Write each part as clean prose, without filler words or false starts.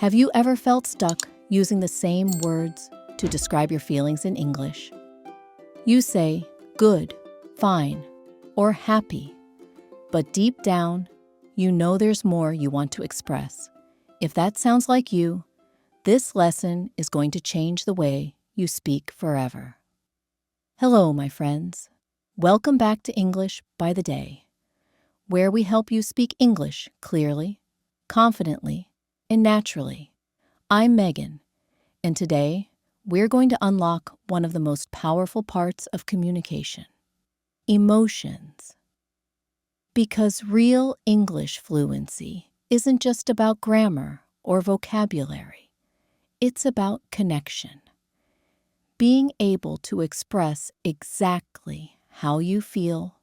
Have you ever felt stuck using the same words to describe your feelings in English? You say good, fine, or happy, but deep down, you know there's more you want to express. If that sounds like you, this lesson is going to change the way you speak forever. Hello, my friends. Welcome back to English by the Day, where we help you speak English clearly, confidently, and naturally. I'm Megan, and today we're going to unlock one of the most powerful parts of communication: emotions. Because real English fluency isn't just about grammar or vocabulary, it's about connection. Being able to express exactly how you feel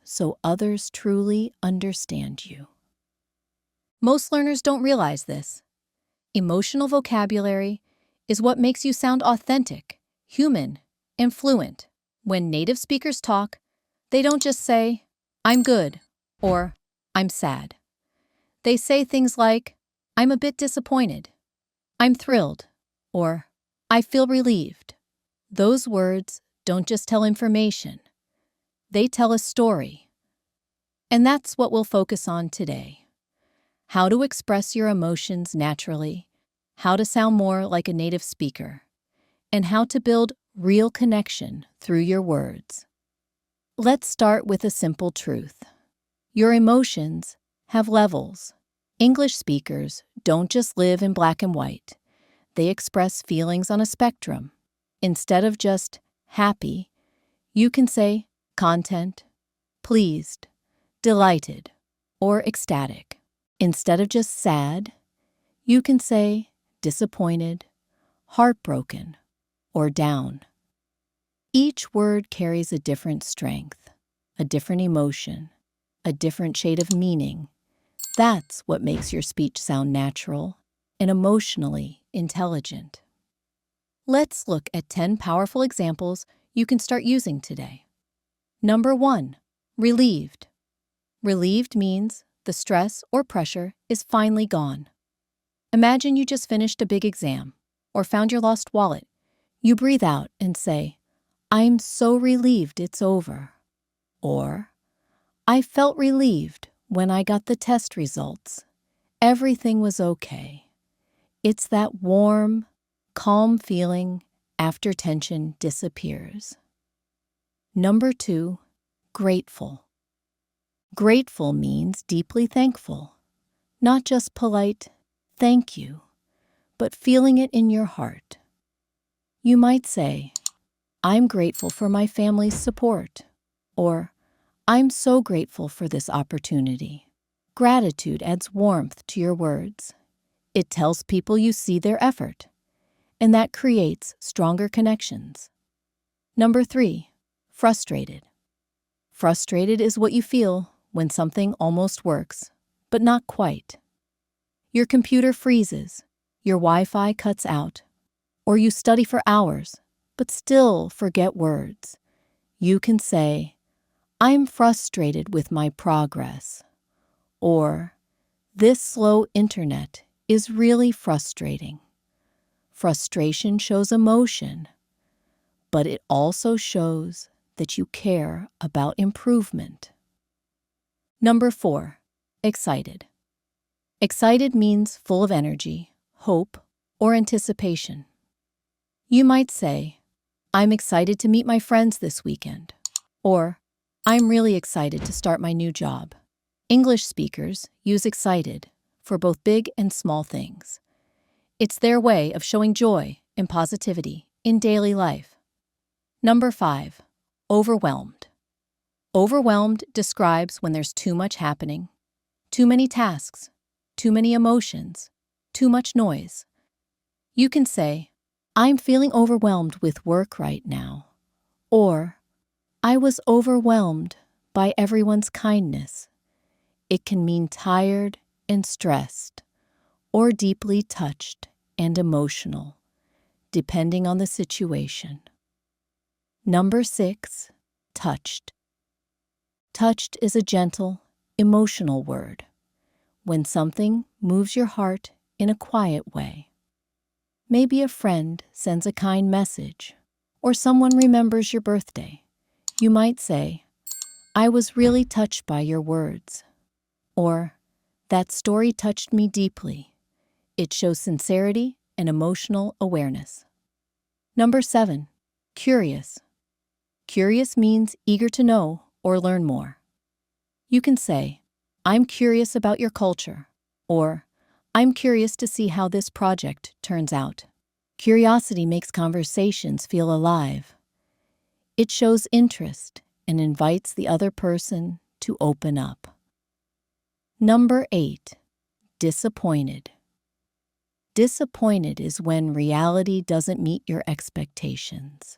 so others truly understand you. Most learners don't realize this. Emotional vocabulary is what makes you sound authentic, human, and fluent. When native speakers talk, they don't just say, "I'm good," or "I'm sad." They say things like, "I'm a bit disappointed," "I'm thrilled," or "I feel relieved." Those words don't just tell information, they tell a story. And that's what we'll focus on today. How to express your emotions naturally, how to sound more like a native speaker, and how to build real connection through your words. Let's start with a simple truth. Your emotions have levels. English speakers don't just live in black and white. They express feelings on a spectrum. Instead of just happy, you can say content, pleased, delighted, or ecstatic. Instead of just sad, you can say disappointed, heartbroken, or down. Each word carries a different strength, a different emotion, a different shade of meaning. That's what makes your speech sound natural and emotionally intelligent. Let's look at 10 powerful examples you can start using today. Number 1, relieved. Relieved means the stress or pressure is finally gone. Imagine you just finished a big exam or found your lost wallet. You breathe out and say, "I'm so relieved it's over." Or, "I felt relieved when I got the test results. Everything was okay." It's that warm, calm feeling after tension disappears. Number 2, grateful. Grateful means deeply thankful, not just polite "thank you," but feeling it in your heart. You might say, "I'm grateful for my family's support," or "I'm so grateful for this opportunity." Gratitude adds warmth to your words. It tells people you see their effort, and that creates stronger connections. Number 3, frustrated. Frustrated is what you feel when something almost works, but not quite. Your computer freezes, your Wi-Fi cuts out, or you study for hours, but still forget words. You can say, "I'm frustrated with my progress," or "This slow internet is really frustrating." Frustration shows emotion, but it also shows that you care about improvement. Number 4, excited. Excited means full of energy, hope, or anticipation. You might say, "I'm excited to meet my friends this weekend," or "I'm really excited to start my new job." English speakers use excited for both big and small things. It's their way of showing joy and positivity in daily life. Number 5, overwhelmed. Overwhelmed describes when there's too much happening, too many tasks, too many emotions, too much noise. You can say, "I'm feeling overwhelmed with work right now," or "I was overwhelmed by everyone's kindness." It can mean tired and stressed, or deeply touched and emotional, depending on the situation. Number 6, touched. Touched is a gentle, emotional word. When something moves your heart in a quiet way. Maybe a friend sends a kind message, or someone remembers your birthday. You might say, "I was really touched by your words," or "That story touched me deeply." It shows sincerity and emotional awareness. Number 7, curious. Curious means eager to know or learn more. You can say, "I'm curious about your culture," or "I'm curious to see how this project turns out." Curiosity makes conversations feel alive. It shows interest and invites the other person to open up. Number 8, disappointed. Disappointed is when reality doesn't meet your expectations.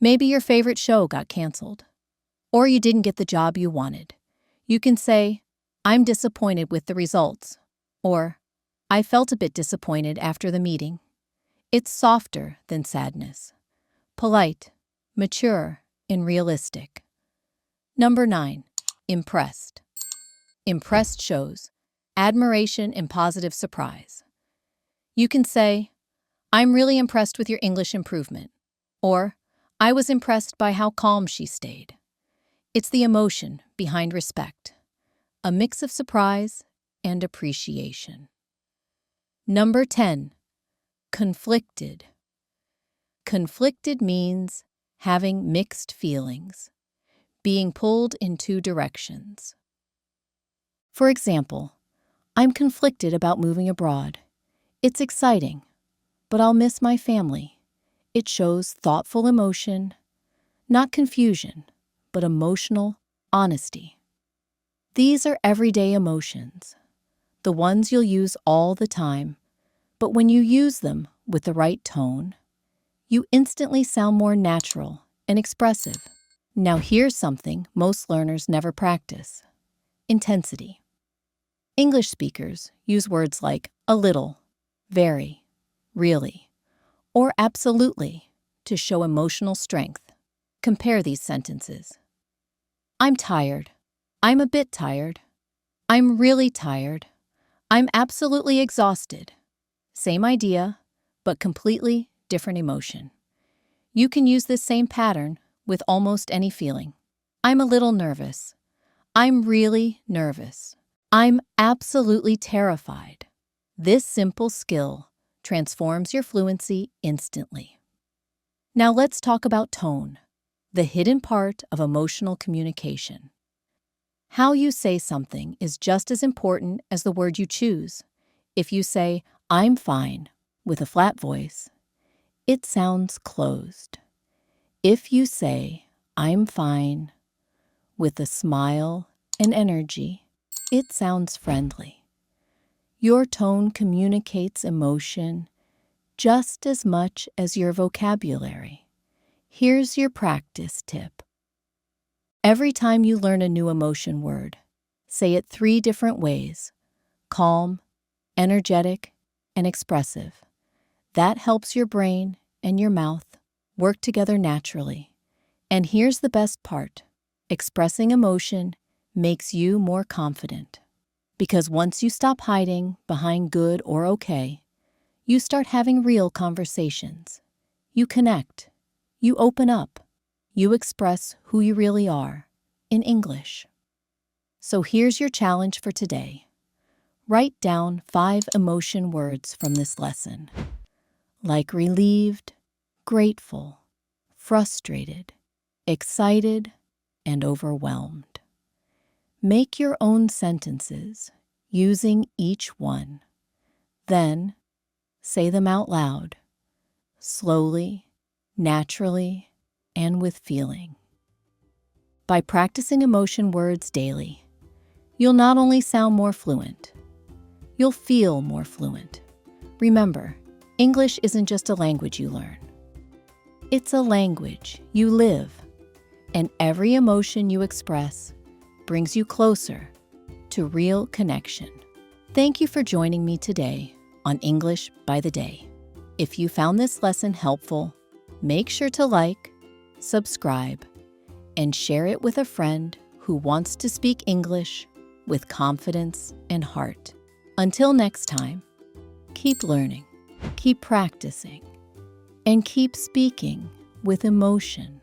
Maybe your favorite show got canceled, or you didn't get the job you wanted. You can say, "I'm disappointed with the results," or "I felt a bit disappointed after the meeting." It's softer than sadness. Polite, mature, and realistic. Number 9, impressed. Impressed shows admiration and positive surprise. You can say, "I'm really impressed with your English improvement," or "I was impressed by how calm she stayed." It's the emotion behind respect, a mix of surprise and appreciation. Number 10, conflicted. Conflicted means having mixed feelings, being pulled in two directions. For example, "I'm conflicted about moving abroad. It's exciting, but I'll miss my family." It shows thoughtful emotion, not confusion, but emotional honesty. These are everyday emotions, the ones you'll use all the time, but when you use them with the right tone, you instantly sound more natural and expressive. Now here's something most learners never practice: intensity. English speakers use words like "a little," "very," "really," or "absolutely" to show emotional strength. Compare these sentences. "I'm tired." "I'm a bit tired." "I'm really tired." "I'm absolutely exhausted." Same idea, but completely different emotion. You can use this same pattern with almost any feeling. "I'm a little nervous." "I'm really nervous." "I'm absolutely terrified." This simple skill transforms your fluency instantly. Now let's talk about tone, the hidden part of emotional communication. How you say something is just as important as the word you choose. If you say, "I'm fine," with a flat voice, it sounds closed. If you say, "I'm fine," with a smile and energy, it sounds friendly. Your tone communicates emotion just as much as your vocabulary. Here's your practice tip. Every time you learn a new emotion word, say it 3 different ways: calm, energetic, and expressive. That helps your brain and your mouth work together naturally. And here's the best part: expressing emotion makes you more confident. Because once you stop hiding behind good or okay, you start having real conversations. You connect. You open up. You express who you really are in English. So here's your challenge for today. Write down 5 emotion words from this lesson, like relieved, grateful, frustrated, excited, and overwhelmed. Make your own sentences using each one. Then say them out loud, slowly, naturally, and with feeling. By practicing emotion words daily, you'll not only sound more fluent, you'll feel more fluent. Remember, English isn't just a language you learn. It's a language you live, and every emotion you express brings you closer to real connection. Thank you for joining me today on English by the Day. If you found this lesson helpful, make sure to like, subscribe, and share it with a friend who wants to speak English with confidence and heart. Until next time, keep learning, keep practicing, and keep speaking with emotion.